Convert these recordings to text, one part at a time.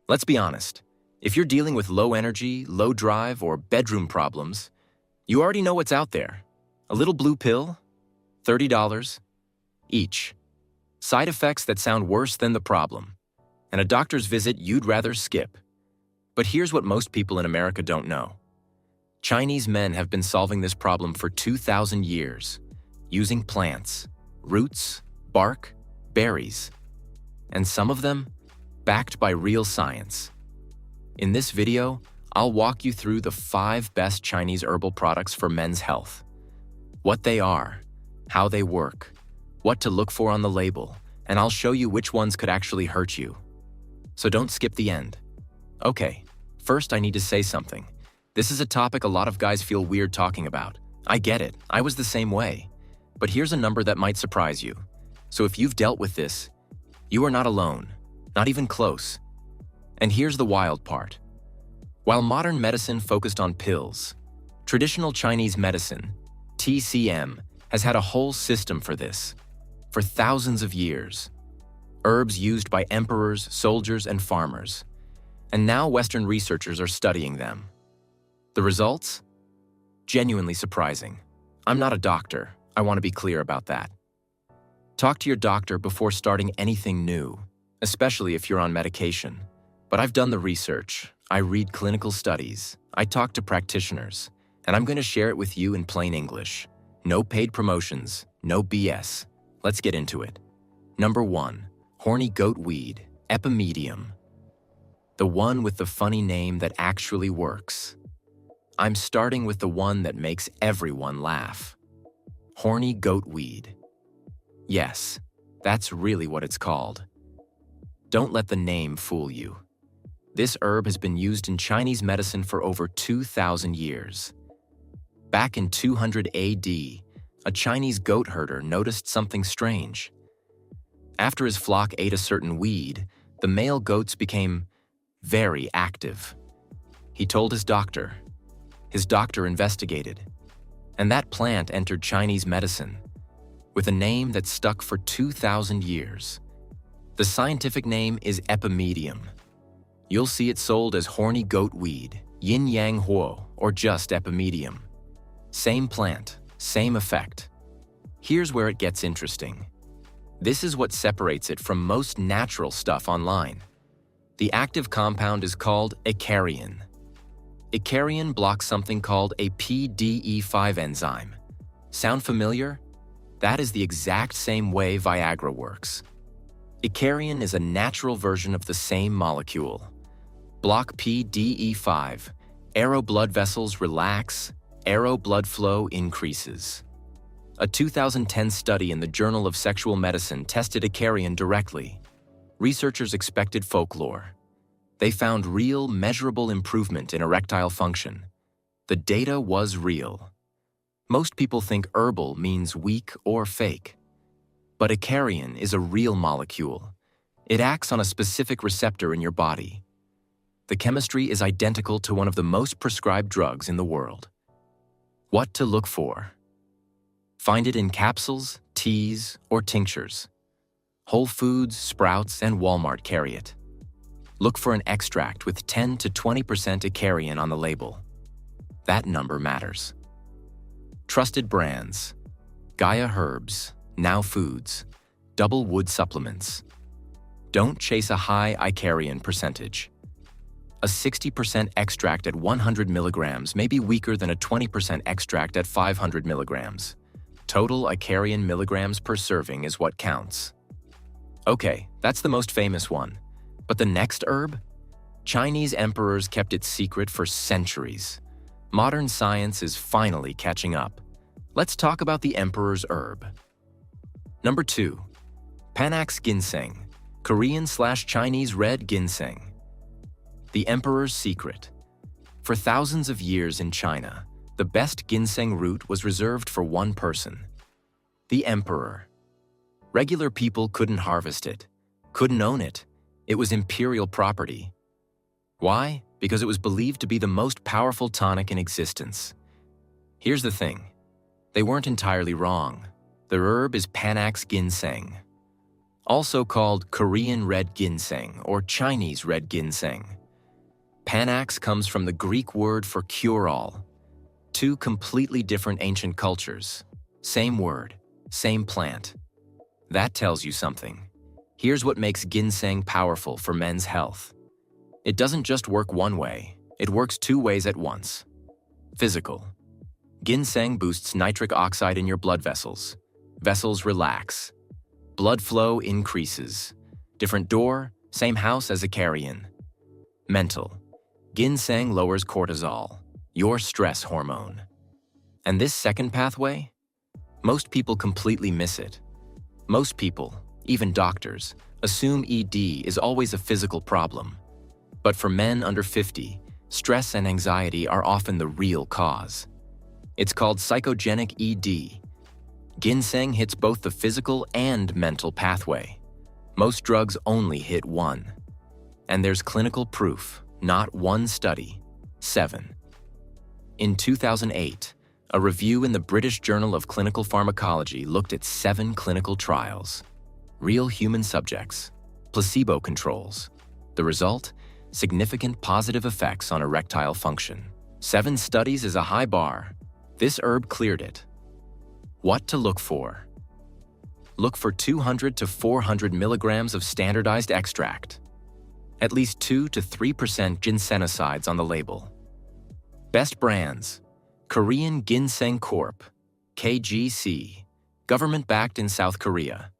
Let's be honest. If you're dealing with low energy, low drive, or bedroom problems, you already know what's out there. A little blue pill, $30 each. Side effects that sound worse than the problem. And a doctor's visit you'd rather skip. But here's what most people in America don't know. Chinese men have been solving this problem for 2,000 years, using plants, roots, bark, berries, and some of them backed by real science. In this video, I'll walk you through the 5 best Chinese herbal products for men's health. What they are, how they work, what to look for on the label, and I'll show you which ones could actually hurt you. So don't skip the end. Okay, first I need to say something. This is a topic a lot of guys feel weird talking about. I get it, I was the same way. But here's a number that might surprise you. So if you've dealt with this, you are not alone, not even close. And here's the wild part. While modern medicine focused on pills, traditional Chinese medicine, TCM, has had a whole system for this. For thousands of years. Herbs used by emperors, soldiers, and farmers. And now Western researchers are studying them. The results? Genuinely surprising. I'm not a doctor. I want to be clear about that. Talk to your doctor before starting anything new, especially if you're on medication. But I've done the research. I read clinical studies. I talk to practitioners. And I'm going to share it with you in plain English. No paid promotions, no BS. Let's get into it. Number 1. Horny Goat Weed, Epimedium. The one with the funny name that actually works. I'm starting with the one that makes everyone laugh. Horny Goat Weed. Yes, that's really what it's called. Don't let the name fool you. This herb has been used in Chinese medicine for over 2,000 years. Back in 200 AD, a Chinese goat herder noticed something strange. After his flock ate a certain weed, the male goats became very active. He told his doctor. His doctor investigated. And that plant entered Chinese medicine, with a name that stuck for 2,000 years. The scientific name is Epimedium. You'll see it sold as Horny Goat Weed, Yin Yang Huo, or just Epimedium. Same plant, same effect. Here's where it gets interesting. This is what separates it from most natural stuff online. The active compound is called Icariin. Icariin blocks something called a PDE5 enzyme. Sound familiar? That is the exact same way Viagra works. Icariin is a natural version of the same molecule. Block PDE5, arrow blood vessels relax, arrow blood flow increases. A 2010 study in the Journal of Sexual Medicine tested Icariin directly. Researchers expected folklore. They found real, measurable improvement in erectile function. The data was real. Most people think herbal means weak or fake. But Icariin is a real molecule. It acts on a specific receptor in your body. The chemistry is identical to one of the most prescribed drugs in the world. What to look for? Find it in capsules, teas, or tinctures. Whole Foods, Sprouts, and Walmart carry it. Look for an extract with 10 to 20% Icariin on the label. That number matters. Trusted brands: Gaia Herbs, Now Foods, Double Wood Supplements. Don't chase a high Icariin percentage. A 60% extract at 100 milligrams may be weaker than a 20% extract at 500 milligrams. Total Icariin milligrams per serving is what counts. Okay, that's the most famous one. But the next herb? Chinese emperors kept it secret for centuries. Modern science is finally catching up. Let's talk about the emperor's herb. Number 2. Panax Ginseng, Korean/Chinese red ginseng. The emperor's secret. For thousands of years in China, the best ginseng root was reserved for one person: the emperor. Regular people couldn't harvest it, couldn't own it. It was imperial property. Why? Because it was believed to be the most powerful tonic in existence. Here's the thing. They weren't entirely wrong. The herb is Panax Ginseng. also called Korean red ginseng or Chinese red ginseng. Panax comes from the Greek word for cure-all. Two completely different ancient cultures. Same word, same plant. That tells you something. Here's what makes ginseng powerful for men's health. It doesn't just work one way, it works two ways at once. Physical. Ginseng boosts nitric oxide in your blood vessels. Vessels relax. Blood flow increases. Different door, same house as Icariin. Mental. Ginseng lowers cortisol, your stress hormone. And this second pathway? Most people completely miss it. Most people, even doctors, assume ED is always a physical problem. But for men under 50, stress and anxiety are often the real cause. It's called psychogenic ED. Ginseng hits both the physical and mental pathway. Most drugs only hit one. And there's clinical proof, not one study, 7. In 2008, a review in the British Journal of Clinical Pharmacology looked at 7 clinical trials. Real human subjects, placebo controls. The result? Significant positive effects on erectile function. 7 studies is a high bar. This herb cleared it. What to look for? Look for 200 to 400 milligrams of standardized extract. At least 2 to 3% ginsenosides on the label. Best brands: Korean Ginseng Corp., KGC, government-backed in South Korea.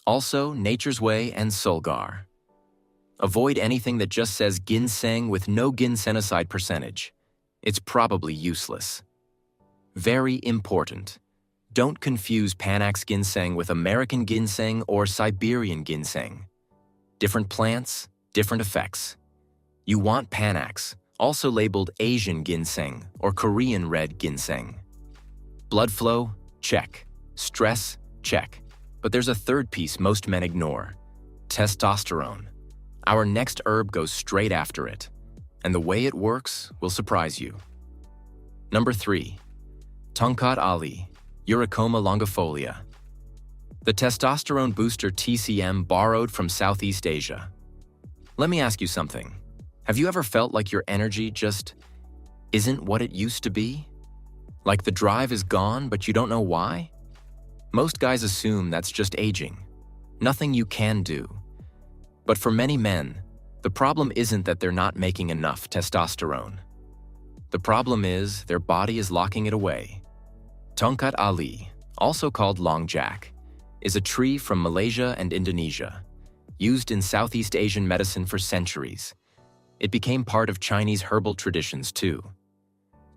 Also, Nature's Way and Solgar. Avoid anything that just says ginseng with no ginsenoside percentage. It's probably useless. Very important. Don't confuse Panax ginseng with American ginseng or Siberian ginseng. Different plants, different effects. You want Panax, also labeled Asian ginseng or Korean red ginseng. Blood flow? Check. Stress? Check. But there's a third piece most men ignore: testosterone. Our next herb goes straight after it, and the way it works will surprise you. Number 3. Tongkat Ali, Uricoma longifolia. The testosterone booster TCM borrowed from Southeast Asia. Let me ask you something. Have you ever felt like your energy just isn't what it used to be? Like the drive is gone, but you don't know why? Most guys assume that's just aging. Nothing you can do. But for many men, the problem isn't that they're not making enough testosterone. The problem is their body is locking it away. Tongkat Ali, also called long jack, is a tree from Malaysia and Indonesia, used in Southeast Asian medicine for centuries. It became part of Chinese herbal traditions too.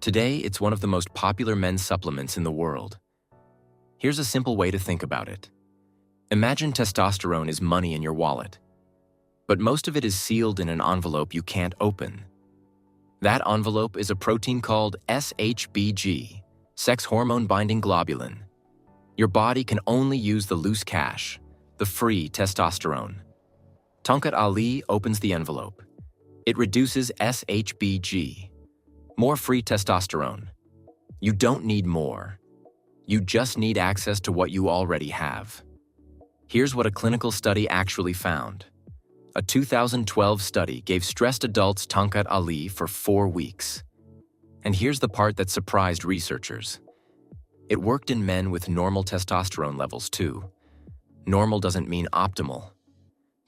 Today, it's one of the most popular men's supplements in the world. Here's a simple way to think about it. Imagine testosterone is money in your wallet, but most of it is sealed in an envelope you can't open. That envelope is a protein called SHBG, sex hormone-binding globulin. Your body can only use the loose cash, the free testosterone. Tongkat Ali opens the envelope. It reduces SHBG. More free testosterone. You don't need more. You just need access to what you already have. Here's what a clinical study actually found. A 2012 study gave stressed adults Tongkat Ali for 4 weeks. And here's the part that surprised researchers. It worked in men with normal testosterone levels too. Normal doesn't mean optimal.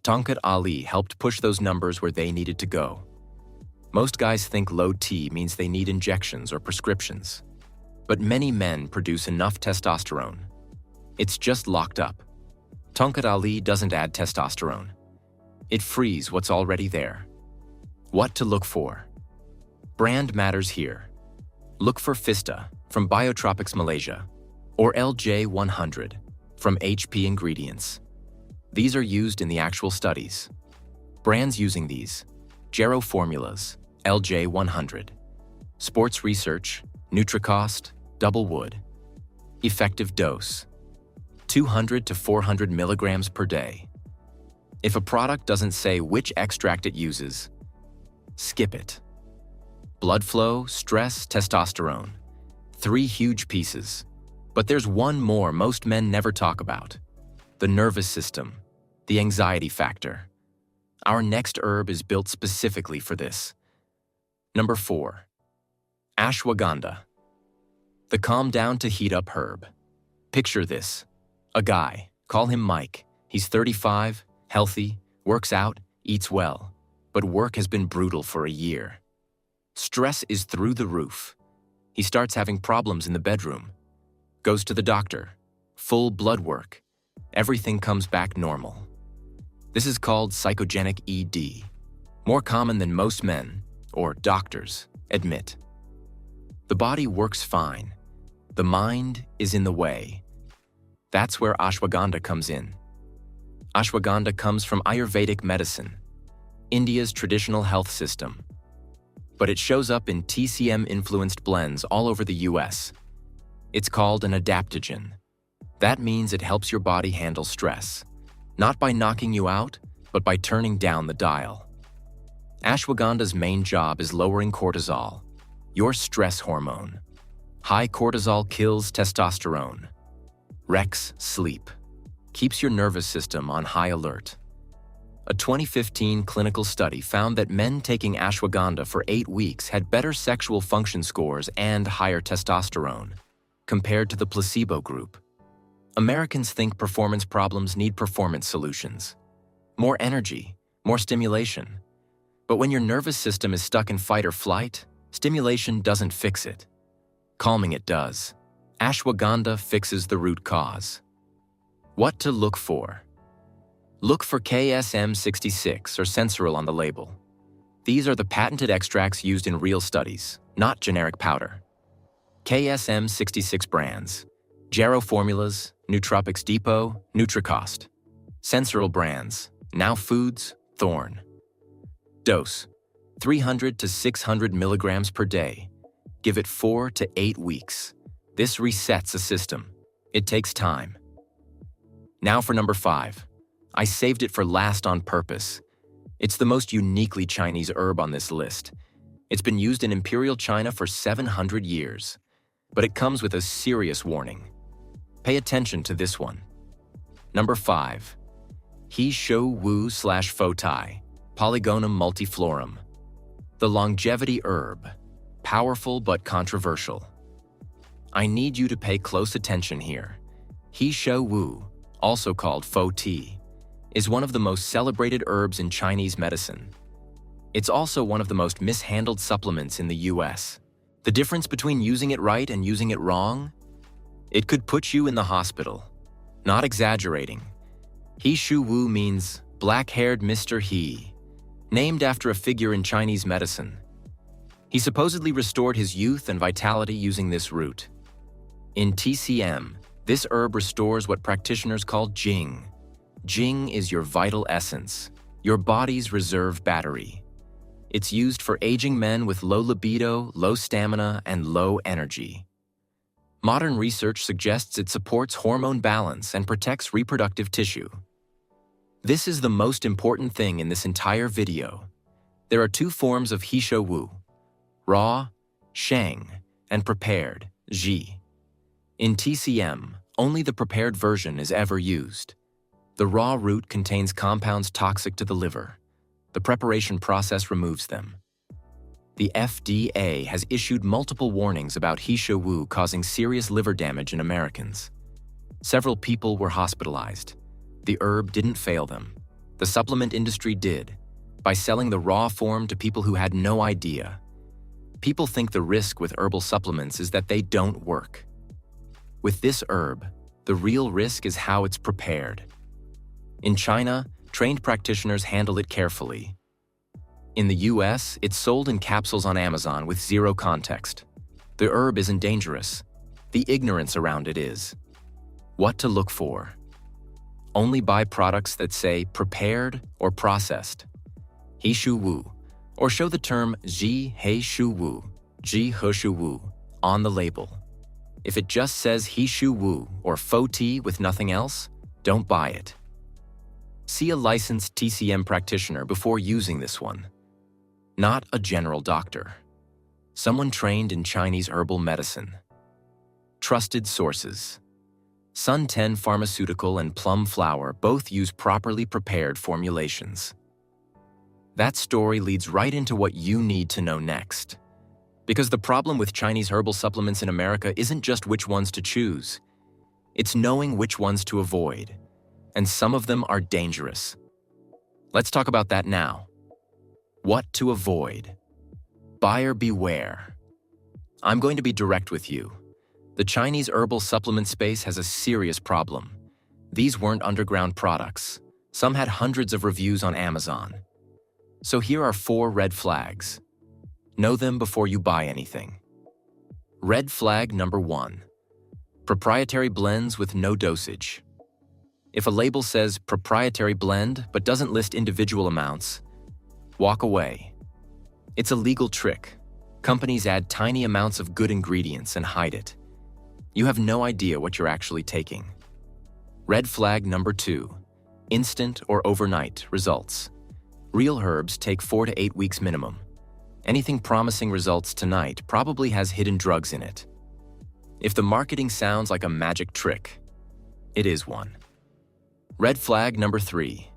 Tongkat Ali helped push those numbers where they needed to go. Most guys think low T means they need injections or prescriptions. But many men produce enough testosterone. It's just locked up. Tongkat Ali doesn't add testosterone. It frees what's already there. What to look for? Brand matters here. Look for Fista from Biotropics Malaysia or LJ100 from HP Ingredients. These are used in the actual studies. Brands using these: Gero Formulas, LJ100. Sports Research, Nutricost, Double Wood. Effective dose: 200 to 400 milligrams per day. If a product doesn't say which extract it uses, skip it. Blood flow, stress, testosterone. 3 huge pieces. But there's one more most men never talk about: the nervous system. the anxiety factor. Our next herb is built specifically for this. Number 4. Ashwagandha. The calm down to heat up herb. Picture this. A guy, call him Mike. He's 35, healthy, works out, eats well, but work has been brutal for a year. Stress is through the roof. He starts having problems in the bedroom. Goes to the doctor. Full blood work. Everything comes back normal. This is called psychogenic ED, more common than most men, or doctors, admit. The body works fine. The mind is in the way. That's where ashwagandha comes in. Ashwagandha comes from Ayurvedic medicine, India's traditional health system. But it shows up in TCM-influenced blends all over the US. It's called an adaptogen. That means it helps your body handle stress, not by knocking you out, but by turning down the dial. Ashwagandha's main job is lowering cortisol, your stress hormone. High cortisol kills testosterone, wrecks sleep, keeps your nervous system on high alert. A 2015 clinical study found that men taking ashwagandha for 8 weeks had better sexual function scores and higher testosterone compared to the placebo group. Americans think performance problems need performance solutions. More energy, more stimulation. But when your nervous system is stuck in fight or flight, stimulation doesn't fix it. Calming it does. Ashwagandha fixes the root cause. What to look for? Look for KSM66 or Sensoril on the label. These are the patented extracts used in real studies, not generic powder. KSM66 brands: Jarrow Formulas, Nootropics Depot, Nutricost. Sensoril brands: Now Foods, Thorne. Dose: 300 to 600 milligrams per day. Give it 4 to 8 weeks. This resets a system. It takes time. Now for number 5. I saved it for last on purpose. It's the most uniquely Chinese herb on this list. It's been used in Imperial China for 700 years, but it comes with a serious warning. Pay attention to this one. Number 5. Shou Wu / Fotai, Polygonum multiflorum. The longevity herb, powerful but controversial. I need you to pay close attention here. Shou Wu, also called Fo Tea, is one of the most celebrated herbs in Chinese medicine. It's also one of the most mishandled supplements in the US. The difference between using it right and using it wrong? It could put you in the hospital. Not exaggerating. Shou Wu means black-haired Mr. He, named after a figure in Chinese medicine. He supposedly restored his youth and vitality using this root. In TCM, this herb restores what practitioners call Jing. Jing is your vital essence, your body's reserve battery. It's used for aging men with low libido, low stamina, and low energy. Modern research suggests it supports hormone balance and protects reproductive tissue. This is the most important thing in this entire video. There are 2 forms of Shou Wu: raw, Sheng, and prepared, Ji. In TCM, only the prepared version is ever used. The raw root contains compounds toxic to the liver. The preparation process removes them. The FDA has issued multiple warnings about Shou Wu causing serious liver damage in Americans. Several people were hospitalized. The herb didn't fail them. The supplement industry did, by selling the raw form to people who had no idea. People think the risk with herbal supplements is that they don't work. With this herb, the real risk is how it's prepared. In China, trained practitioners handle it carefully. In the US, it's sold in capsules on Amazon with zero context. The herb isn't dangerous. The ignorance around it is. What to look for? Only buy products that say prepared or processed. Shou Wu, or show the term Shou Wu, Shou Wu, on the label. If it just says Shou Wu or Fo Tea with nothing else, don't buy it. See a licensed TCM practitioner before using this one. Not a general doctor. Someone trained in Chinese herbal medicine. Trusted sources. Sun 10 Pharmaceutical and Plum Flower both use properly prepared formulations. That story leads right into what you need to know next. Because the problem with Chinese herbal supplements in America isn't just which ones to choose. It's knowing which ones to avoid. And some of them are dangerous. Let's talk about that now. What to avoid? Buyer beware. I'm going to be direct with you. The Chinese herbal supplement space has a serious problem. These weren't underground products. Some had hundreds of reviews on Amazon. So here are 4 red flags. Know them before you buy anything. Red flag number 1. Proprietary blends with no dosage. If a label says proprietary blend but doesn't list individual amounts, walk away. It's a legal trick. Companies add tiny amounts of good ingredients and hide it. You have no idea what you're actually taking. Red flag number 2. Instant or overnight results. Real herbs take 4 to 8 weeks minimum. Anything promising results tonight probably has hidden drugs in it. If the marketing sounds like a magic trick, it is one. Red flag number 3.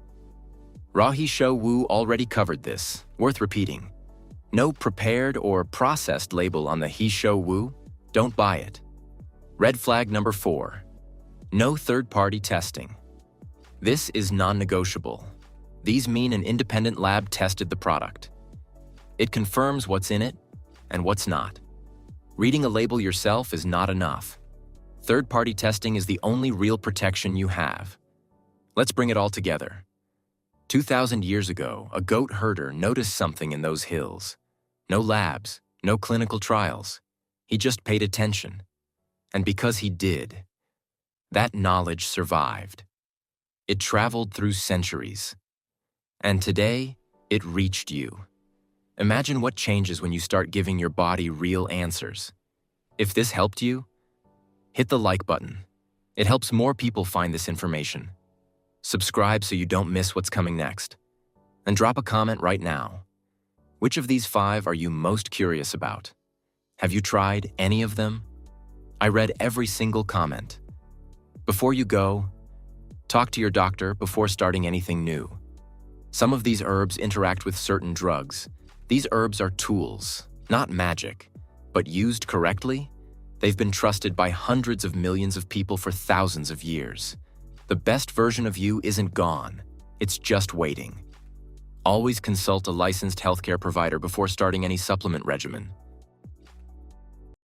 Shou Wu already covered this, worth repeating. No prepared or processed label on the Shou Wu, don't buy it. Red flag number 4. No third-party testing. This is non-negotiable. These mean an independent lab tested the product. It confirms what's in it and what's not. Reading a label yourself is not enough. Third-party testing is the only real protection you have. Let's bring it all together. 2,000 years ago, a goat herder noticed something in those hills. No labs, no clinical trials. He just paid attention. And because he did, that knowledge survived. It traveled through centuries. And today, it reached you. Imagine what changes when you start giving your body real answers. If this helped you, hit the like button. It helps more people find this information. Subscribe so you don't miss what's coming next. And drop a comment right now. Which of these 5 are you most curious about? Have you tried any of them? I read every single comment. Before you go, talk to your doctor before starting anything new. Some of these herbs interact with certain drugs. These herbs are tools, not magic, but used correctly, they've been trusted by hundreds of millions of people for thousands of years. The best version of you isn't gone, it's just waiting. Always consult a licensed healthcare provider before starting any supplement regimen.